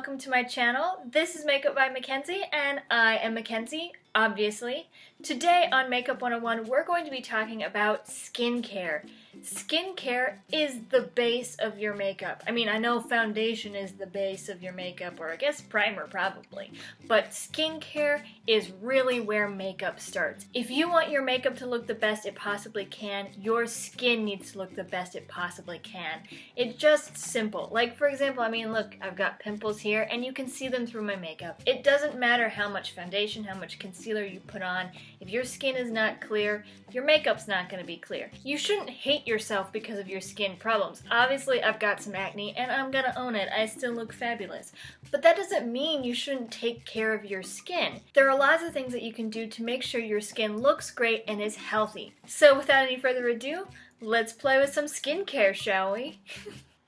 welcome to my channel. This is Makeup by Mackenzie, and I am Mackenzie, obviously. Today on Makeup 101, we're going to be talking about skincare. Skincare is the base of your makeup. I mean, I know foundation is the base of your makeup, or I guess primer probably, but skincare is really where makeup starts. If you want your makeup to look the best it possibly can, your skin needs to look the best it possibly can. It's just simple. Like, for example, I mean, look, I've got pimples here, and you can see them through my makeup. It doesn't matter how much foundation, how much concealer you put on. If your skin is not clear, your makeup's not going to be clear. You shouldn't hate yourself because of your skin problems. Obviously, I've got some acne, and I'm gonna own it. I still look fabulous. But that doesn't mean you shouldn't take care of your skin. There are lots of things that you can do to make sure your skin looks great and is healthy. So without any further ado, let's play with some skincare, shall we?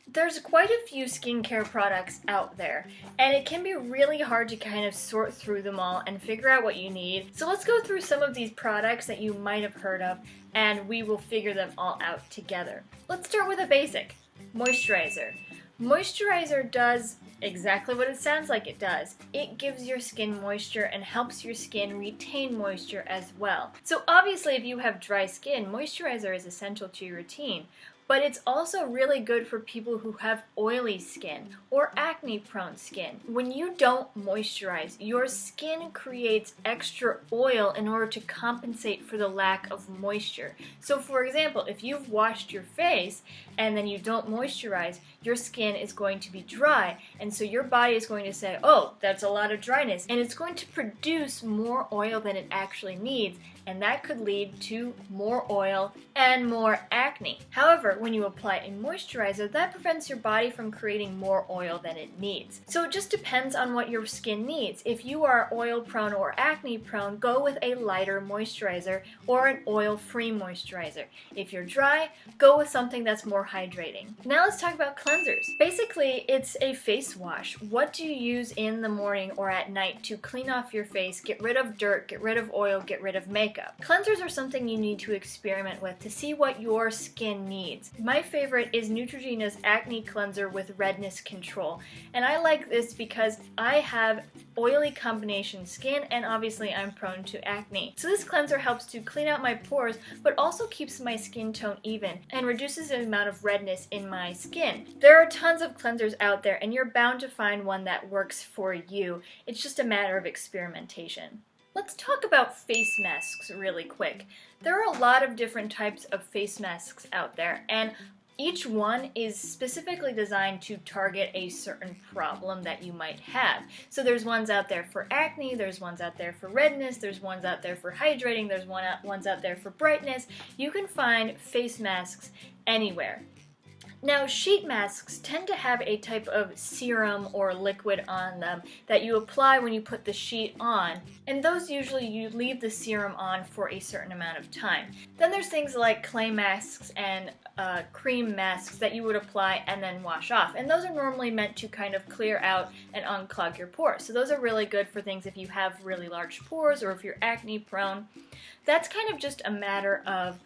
There's quite a few skincare products out there, and it can be really hard to kind of sort through them all and figure out what you need. So let's go through some of these products that you might have heard of, and we will figure them all out together. Let's start with a basic, moisturizer. Moisturizer does exactly what it sounds like it does. It gives your skin moisture and helps your skin retain moisture as well. So obviously if you have dry skin, moisturizer is essential to your routine. But it's also really good for people who have oily skin or acne-prone skin. When you don't moisturize, your skin creates extra oil in order to compensate for the lack of moisture. So for example, if you've washed your face and then you don't moisturize, your skin is going to be dry, and so your body is going to say, oh, that's a lot of dryness, and it's going to produce more oil than it actually needs, and that could lead to more oil and more acne. However, when you apply a moisturizer, that prevents your body from creating more oil than it needs. So it just depends on what your skin needs. If you are oil prone or acne prone, go with a lighter moisturizer or an oil-free moisturizer. If you're dry, go with something that's more hydrating. Now let's talk about cleansers. Basically, it's a face wash. What do you use in the morning or at night to clean off your face, get rid of dirt, get rid of oil, get rid of makeup? Cleansers are something you need to experiment with to see what your skin needs. My favorite is Neutrogena's Acne Cleanser with Redness Control, and I like this because I have oily combination skin, and obviously I'm prone to acne. So this cleanser helps to clean out my pores, but also keeps my skin tone even and reduces the amount of redness in my skin. There are tons of cleansers out there, and you're bound to find one that works for you. It's just a matter of experimentation. Let's talk about face masks really quick. There are a lot of different types of face masks out there, and each one is specifically designed to target a certain problem that you might have. So there's ones out there for acne, there's ones out there for redness, there's ones out there for hydrating, there's ones out there for brightness. You can find face masks anywhere. Now, sheet masks tend to have a type of serum or liquid on them that you apply when you put the sheet on, and those usually you leave the serum on for a certain amount of time. Then there's things like clay masks and cream masks that you would apply and then wash off, and those are normally meant to kind of clear out and unclog your pores. So those are really good for things if you have really large pores or if you're acne prone. That's kind of just a matter of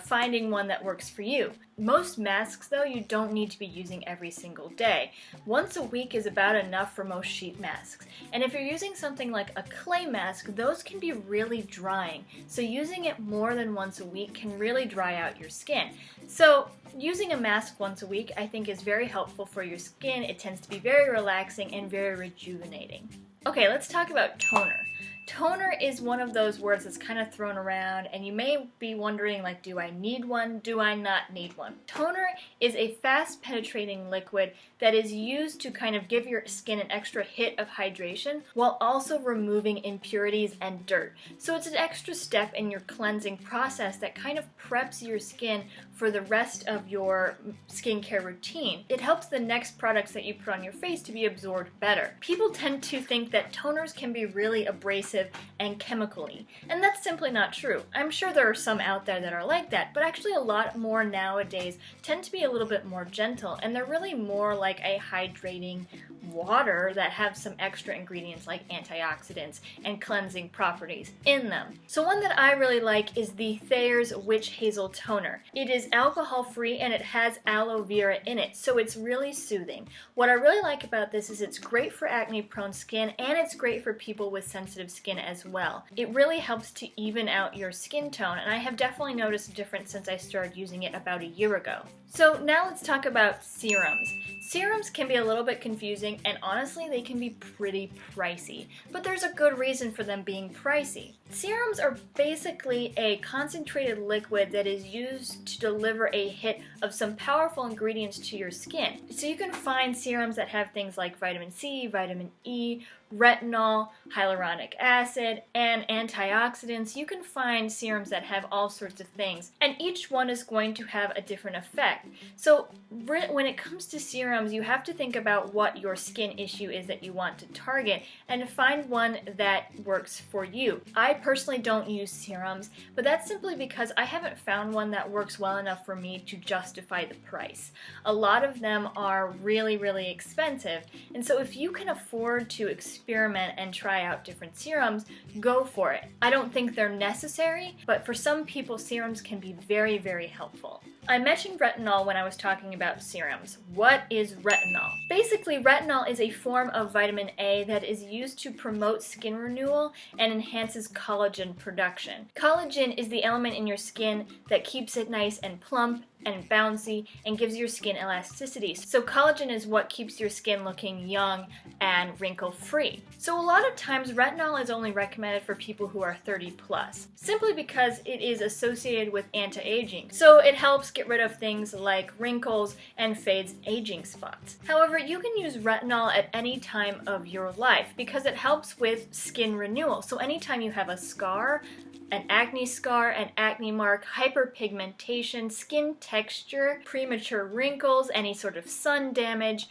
finding one that works for you. Most masks, though, you don't need to be using every single day. Once a week is about enough for most sheet masks. And if you're using something like a clay mask, those can be really drying. So using it more than once a week can really dry out your skin. So using a mask once a week, I think, is very helpful for your skin. It tends to be very relaxing and very rejuvenating. Okay, let's talk about toner. Toner is one of those words that's kind of thrown around, and you may be wondering, like, do I need one? Do I not need one? Toner is a fast penetrating liquid that is used to kind of give your skin an extra hit of hydration while also removing impurities and dirt. So it's an extra step in your cleansing process that kind of preps your skin for the rest of your skincare routine. It helps the next products that you put on your face to be absorbed better. People tend to think that toners can be really abrasive and chemically, and that's simply not true. I'm sure there are some out there that are like that, but actually a lot more nowadays tend to be a little bit more gentle, and they're really more like a hydrating water that have some extra ingredients like antioxidants and cleansing properties in them. So one that I really like is the Thayer's Witch Hazel Toner. It is alcohol free and it has aloe vera in it, so it's really soothing. What I really like about this is it's great for acne prone skin and it's great for people with sensitive skin as well. It really helps to even out your skin tone, and I have definitely noticed a difference since I started using it about a year ago. So now let's talk about serums. Serums can be a little bit confusing, and honestly they can be pretty pricey, but there's a good reason for them being pricey. Serums are basically a concentrated liquid that is used to deliver a hit of some powerful ingredients to your skin. So you can find serums that have things like vitamin C, vitamin E, retinol, hyaluronic acid, and antioxidants. You can find serums that have all sorts of things, and each one is going to have a different effect. So when it comes to serums, you have to think about what your skin issue is that you want to target and find one that works for you. I personally don't use serums, but that's simply because I haven't found one that works well enough for me to justify the price. A lot of them are really, really expensive, and so if you can afford to experiment and try out different serums, go for it. I don't think they're necessary, but for some people serums can be very, very helpful. I mentioned retinol when I was talking about serums. What is retinol? Basically, retinol is a form of vitamin A that is used to promote skin renewal and enhances collagen production. Collagen is the element in your skin that keeps it nice and plump and bouncy and gives your skin elasticity. So collagen is what keeps your skin looking young and wrinkle-free. So a lot of times retinol is only recommended for people who are 30 plus, simply because it is associated with anti-aging. So it helps get rid of things like wrinkles and fades aging spots. However, you can use retinol at any time of your life because it helps with skin renewal. So anytime you have a scar, an acne mark, hyperpigmentation, skin texture, premature wrinkles, any sort of sun damage,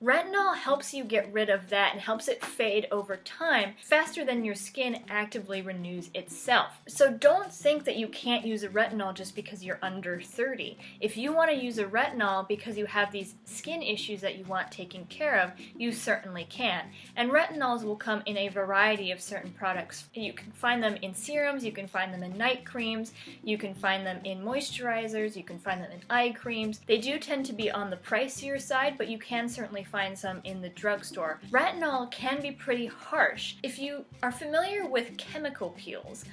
retinol helps you get rid of that and helps it fade over time faster than your skin actively renews itself. So don't think that you can't use a retinol just because you're under 30. If you want to use a retinol because you have these skin issues that you want taken care of, you certainly can. And retinols will come in a variety of certain products. You can find them in serums, you can find them in night creams, you can find them in moisturizers, you can find them in eye creams. They do tend to be on the pricier side, but you can certainly find some in the drugstore. Retinol can be pretty harsh. If you are familiar with chemical peels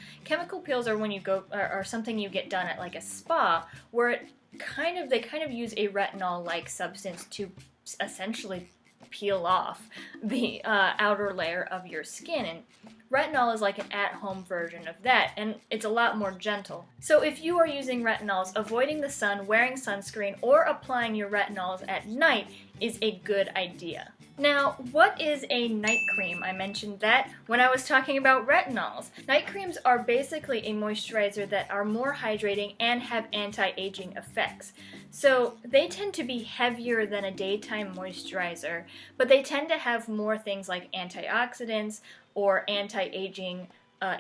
are when you go, or something you get done at like a spa, where they kind of use a retinol-like substance to essentially peel off the outer layer of your skin, and retinol is like an at-home version of that, and it's a lot more gentle. So if you are using retinols, avoiding the sun, wearing sunscreen, or applying your retinols at night is a good idea. Now, what is a night cream? I mentioned that when I was talking about retinols. Night creams are basically a moisturizer that are more hydrating and have anti-aging effects. So they tend to be heavier than a daytime moisturizer, but they tend to have more things like antioxidants or anti-aging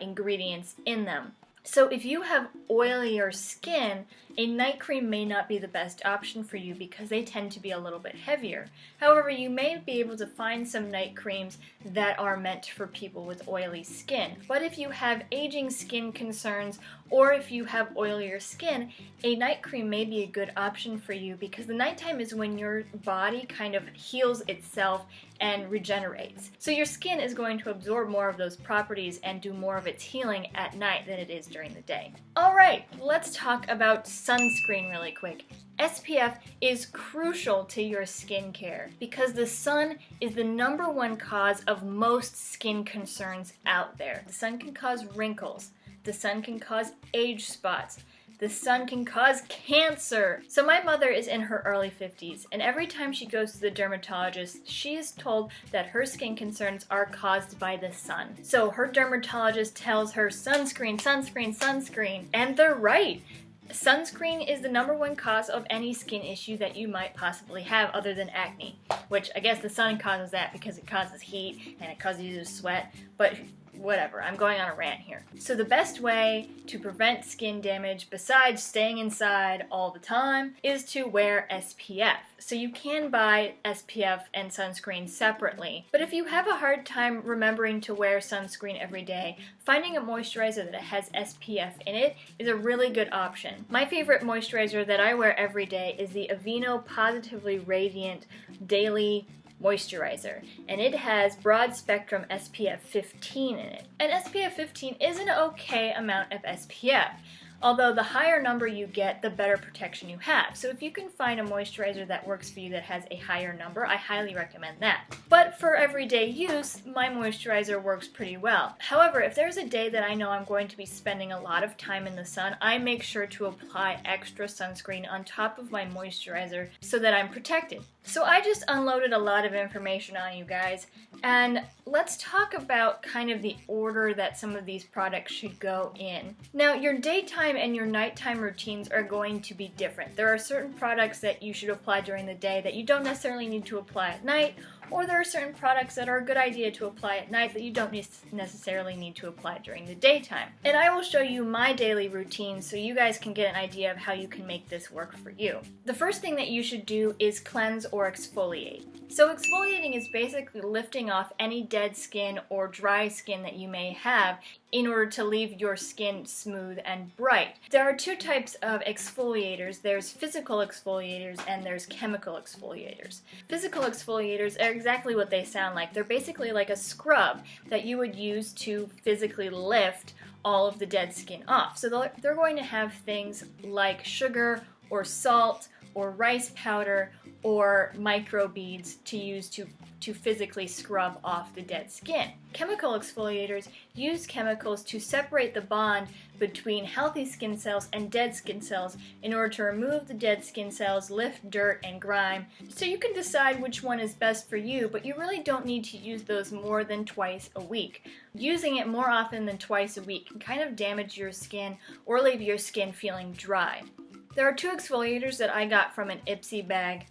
ingredients in them. So if you have oilier skin, a night cream may not be the best option for you because they tend to be a little bit heavier. However, you may be able to find some night creams that are meant for people with oily skin. But if you have aging skin concerns or if you have oilier skin, a night cream may be a good option for you because the nighttime is when your body kind of heals itself and regenerates. So your skin is going to absorb more of those properties and do more of its healing at night than it is during the day. Alright, let's talk about sunscreen really quick. SPF is crucial to your skincare because the sun is the #1 cause of most skin concerns out there. The sun can cause wrinkles. The sun can cause age spots. The sun can cause cancer. So my mother is in her early 50s, and every time she goes to the dermatologist, she is told that her skin concerns are caused by the sun. So her dermatologist tells her sunscreen, sunscreen, sunscreen, and they're right. Sunscreen is the #1 cause of any skin issue that you might possibly have other than acne, which I guess the sun causes that because it causes heat and it causes you to sweat, but whatever, I'm going on a rant here. So the best way to prevent skin damage besides staying inside all the time is to wear SPF. So you can buy SPF and sunscreen separately, but if you have a hard time remembering to wear sunscreen every day, finding a moisturizer that has SPF in it is a really good option. My favorite moisturizer that I wear every day is the Aveeno Positively Radiant Daily Moisturizer, and it has broad spectrum SPF 15 in it. And SPF 15 is an okay amount of SPF. Although the higher number you get, the better protection you have. So if you can find a moisturizer that works for you that has a higher number, I highly recommend that. But for everyday use, my moisturizer works pretty well. However, if there's a day that I know I'm going to be spending a lot of time in the sun, I make sure to apply extra sunscreen on top of my moisturizer so that I'm protected. So I just unloaded a lot of information on you guys, and let's talk about kind of the order that some of these products should go in. Now, your daytime and your nighttime routines are going to be different. There are certain products that you should apply during the day that you don't necessarily need to apply at night, or there are certain products that are a good idea to apply at night that you don't necessarily need to apply during the daytime. And I will show you my daily routine so you guys can get an idea of how you can make this work for you. The first thing that you should do is cleanse or exfoliate. So exfoliating is basically lifting off any dead skin or dry skin that you may have in order to leave your skin smooth and bright. There are two types of exfoliators. There's physical exfoliators and there's chemical exfoliators. Physical exfoliators are exactly what they sound like. They're basically like a scrub that you would use to physically lift all of the dead skin off. So they're going to have things like sugar or salt or rice powder or microbeads to use to physically scrub off the dead skin. Chemical exfoliators use chemicals to separate the bond between healthy skin cells and dead skin cells in order to remove the dead skin cells, lift dirt and grime. So you can decide which one is best for you, but you really don't need to use those more than twice a week. Using it more often than twice a week can kind of damage your skin or leave your skin feeling dry. There are two exfoliators that I got from an Ipsy bag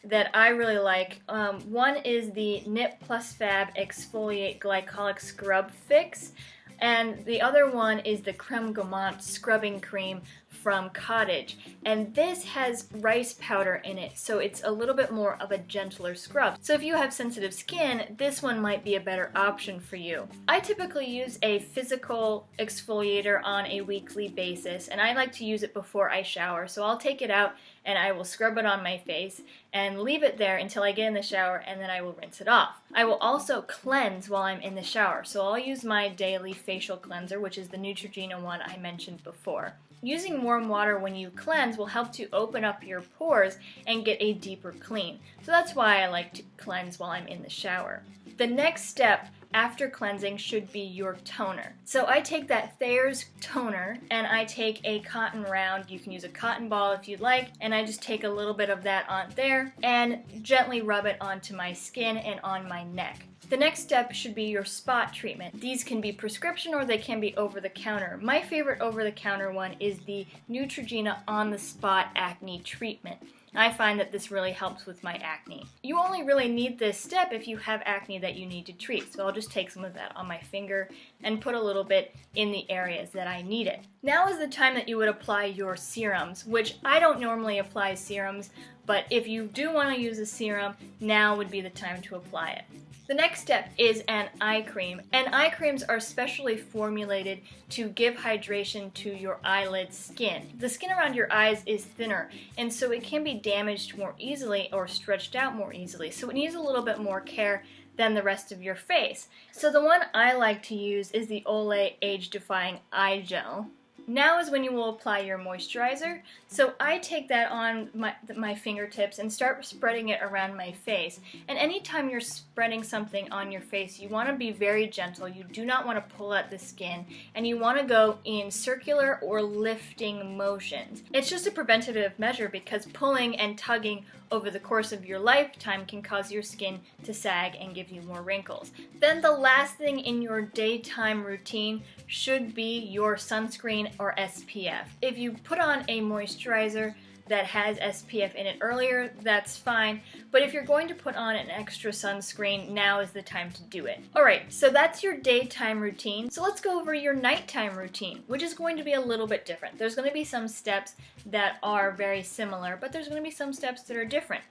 that I really like. One is the nip+fab Exfoliate Glycolic Scrub Fix, and the other one is the Creme Gourmand Scrubbing Cream from Cottage. And this has rice powder in it, so it's a little bit more of a gentler scrub. So if you have sensitive skin, this one might be a better option for you. I typically use a physical exfoliator on a weekly basis, and I like to use it before I shower. So I'll take it out and I will scrub it on my face and leave it there until I get in the shower, and then I will rinse it off. I will also cleanse while I'm in the shower, so I'll use my daily facial cleanser, which is the Neutrogena one I mentioned before. Using warm water when you cleanse will help to open up your pores and get a deeper clean. So that's why I like to cleanse while I'm in the shower. The next step after cleansing should be your toner. So I take that Thayer's toner and I take a cotton round, you can use a cotton ball if you'd like, and I just take a little bit of that on there and gently rub it onto my skin and on my neck. The next step should be your spot treatment. These can be prescription or they can be over-the-counter. My favorite over-the-counter one is the Neutrogena On The Spot Acne Treatment. I find that this really helps with my acne. You only really need this step if you have acne that you need to treat, so I'll just take some of that on my finger and put a little bit in the areas that I need it. Now is the time that you would apply your serums, which I don't normally apply serums, but if you do want to use a serum, now would be the time to apply it. The next step is an eye cream, and eye creams are specially formulated to give hydration to your eyelid skin. The skin around your eyes is thinner, and so it can be damaged more easily or stretched out more easily, so it needs a little bit more care than the rest of your face. So the one I like to use is the Olay Age Defying Eye Gel. Now is when you will apply your moisturizer. So I take that on my fingertips and start spreading it around my face. And anytime you're spreading something on your face, you want to be very gentle. You do not want to pull at the skin, and you want to go in circular or lifting motions. It's just a preventative measure because pulling and tugging over the course of your lifetime can cause your skin to sag and give you more wrinkles. Then the last thing in your daytime routine should be your sunscreen or SPF. If you put on a moisturizer that has SPF in it earlier, that's fine. But if you're going to put on an extra sunscreen, now is the time to do it. Alright, so that's your daytime routine. So let's go over your nighttime routine, which is going to be a little bit different. There's going to be some steps that are very similar, but there's going to be some steps that are different.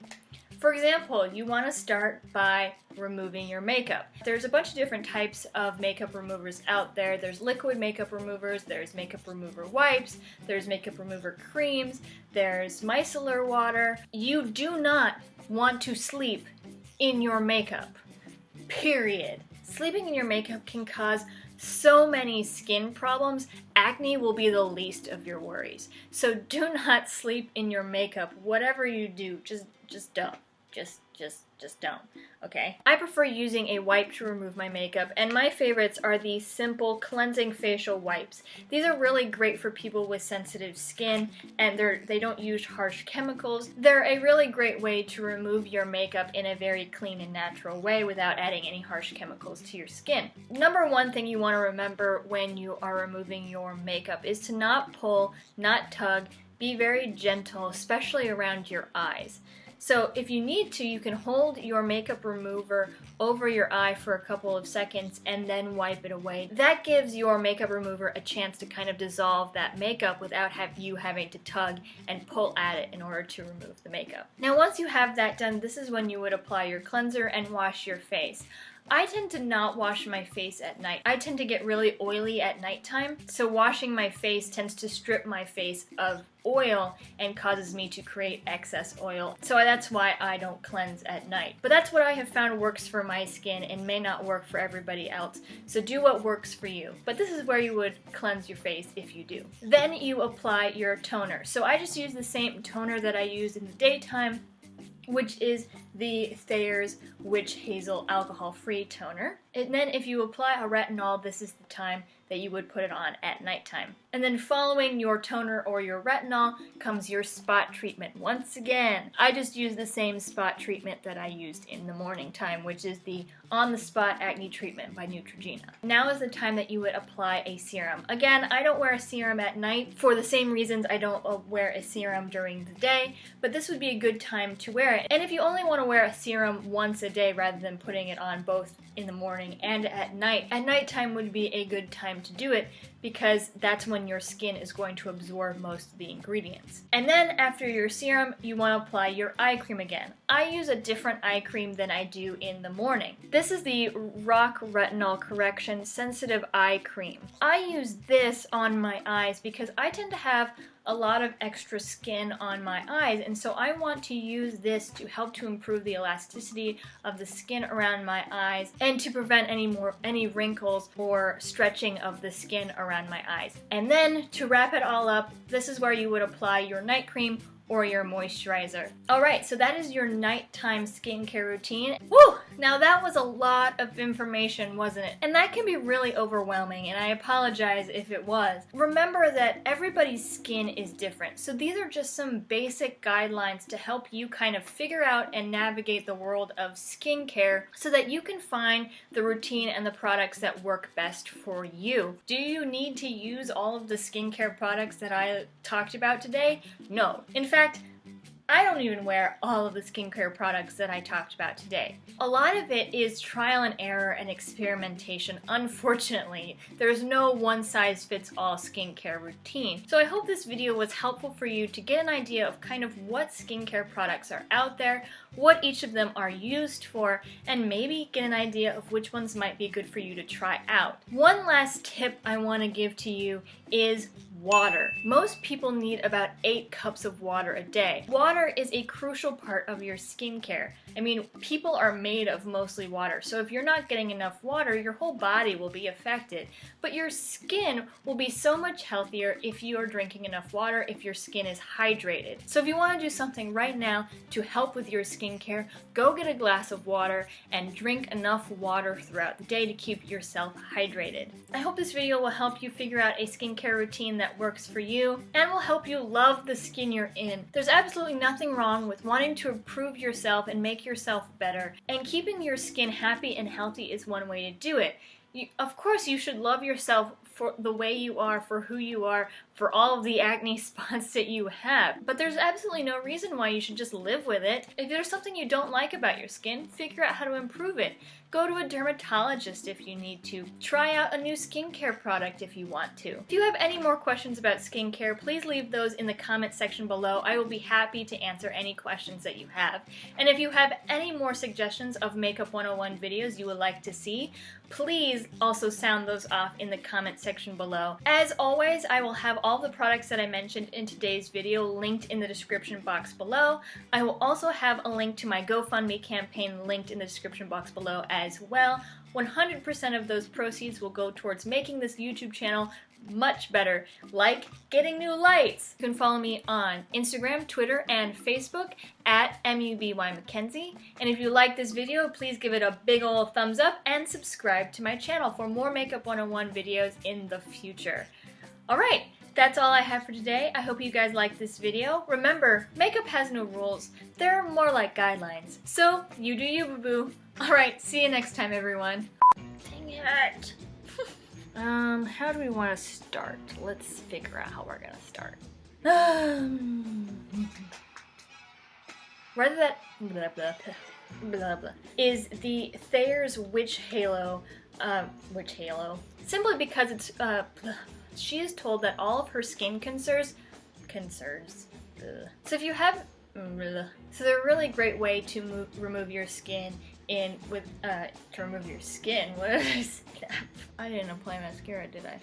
For example, you want to start by removing your makeup. There's a bunch of different types of makeup removers out there. There's liquid makeup removers, there's makeup remover wipes, there's makeup remover creams, there's micellar water. You do not want to sleep in your makeup. Period. Sleeping in your makeup can cause so many skin problems. Acne will be the least of your worries. So do not sleep in your makeup. Whatever you do, just don't. Just don't, okay? I prefer using a wipe to remove my makeup, and my favorites are the simple cleansing facial wipes. These are really great for people with sensitive skin, and they don't use harsh chemicals. They're a really great way to remove your makeup in a very clean and natural way without adding any harsh chemicals to your skin. Number one thing you want to remember when you are removing your makeup is to not pull, not tug, be very gentle, especially around your eyes. So if you need to, you can hold your makeup remover over your eye for a couple of seconds and then wipe it away. That gives your makeup remover a chance to kind of dissolve that makeup without you having to tug and pull at it in order to remove the makeup. Now once you have that done, this is when you would apply your cleanser and wash your face. I tend to not wash my face at night. I tend to get really oily at nighttime, so washing my face tends to strip my face of oil and causes me to create excess oil. So that's why I don't cleanse at night. But that's what I have found works for my skin and may not work for everybody else. So do what works for you. But this is where you would cleanse your face if you do. Then you apply your toner. So I just use the same toner that I use in the daytime, which is the Thayer's Witch Hazel Alcohol-Free Toner. And then if you apply a retinol, this is the time that you would put it on at nighttime. And then following your toner or your retinol comes your spot treatment. Once again, I just use the same spot treatment that I used in the morning time, which is the On the Spot Acne Treatment by Neutrogena. Now is the time that you would apply a serum. Again, I don't wear a serum at night for the same reasons I don't wear a serum during the day, but this would be a good time to wear it. And if you only want to wear a serum once a day rather than putting it on both in the morning and at nighttime would be a good time to do it because that's when your skin is going to absorb most of the ingredients. And then after your serum, you want to apply your eye cream again. I use a different eye cream than I do in the morning. This is the Rock Retinol Correction Sensitive Eye Cream. I use this on my eyes because I tend to have a lot of extra skin on my eyes, and so I want to use this to help to improve the elasticity of the skin around my eyes and to prevent any wrinkles or stretching of the skin around my eyes. And then to wrap it all up, this is where you would apply your night cream or your moisturizer. Alright, so that is your nighttime skincare routine. Woo! Now that was a lot of information, wasn't it? And that can be really overwhelming, and I apologize if it was. Remember that everybody's skin is different, so these are just some basic guidelines to help you kind of figure out and navigate the world of skincare so that you can find the routine and the products that work best for you. Do you need to use all of the skincare products that I talked about today? No. In fact, I don't even wear all of the skincare products that I talked about today. A lot of it is trial and error and experimentation. Unfortunately, there's no one-size-fits-all skincare routine. So I hope this video was helpful for you to get an idea of kind of what skincare products are out there, what each of them are used for, and maybe get an idea of which ones might be good for you to try out. One last tip I want to give to you is water. Most people need about 8 cups of water a day. Water is a crucial part of your skincare. I mean, people are made of mostly water, so if you're not getting enough water, your whole body will be affected. But your skin will be so much healthier if you are drinking enough water, if your skin is hydrated. So if you want to do something right now to help with your skincare, go get a glass of water and drink enough water throughout the day to keep yourself hydrated. I hope this video will help you figure out a skincare routine that works for you and will help you love the skin you're in. There's absolutely nothing wrong with wanting to improve yourself and make yourself better, and keeping your skin happy and healthy is one way to do it. Of course, you should love yourself for the way you are, for who you are, for all of the acne spots that you have. But there's absolutely no reason why you should just live with it. If there's something you don't like about your skin, figure out how to improve it. Go to a dermatologist if you need to. Try out a new skincare product if you want to. If you have any more questions about skincare, please leave those in the comment section below. I will be happy to answer any questions that you have. And if you have any more suggestions of Makeup 101 videos you would like to see, please also sound those off in the comment section below. As always, I will have all the products that I mentioned in today's video linked in the description box below. I will also have a link to my GoFundMe campaign linked in the description box below as well. 100% of those proceeds will go towards making this YouTube channel much better, like getting new lights. You can follow me on Instagram, Twitter, and Facebook at MUBYMackenzie. And if you like this video, please give it a big ol' thumbs up and subscribe to my channel for more Makeup 101 videos in the future. Alright, that's all I have for today. I hope you guys liked this video. Remember, makeup has no rules. They're more like guidelines. So, you do you, boo-boo. Alright, see you next time, everyone. Dang it. How do we want to start? Let's figure out how we're gonna start. Rather that blah blah blah blah is the Thayer's Witch Halo, simply because it's she is told that all of her skin concerns. So if you have so they're a really great way to remove your skin to remove your skin. What is that? I didn't apply mascara, did I?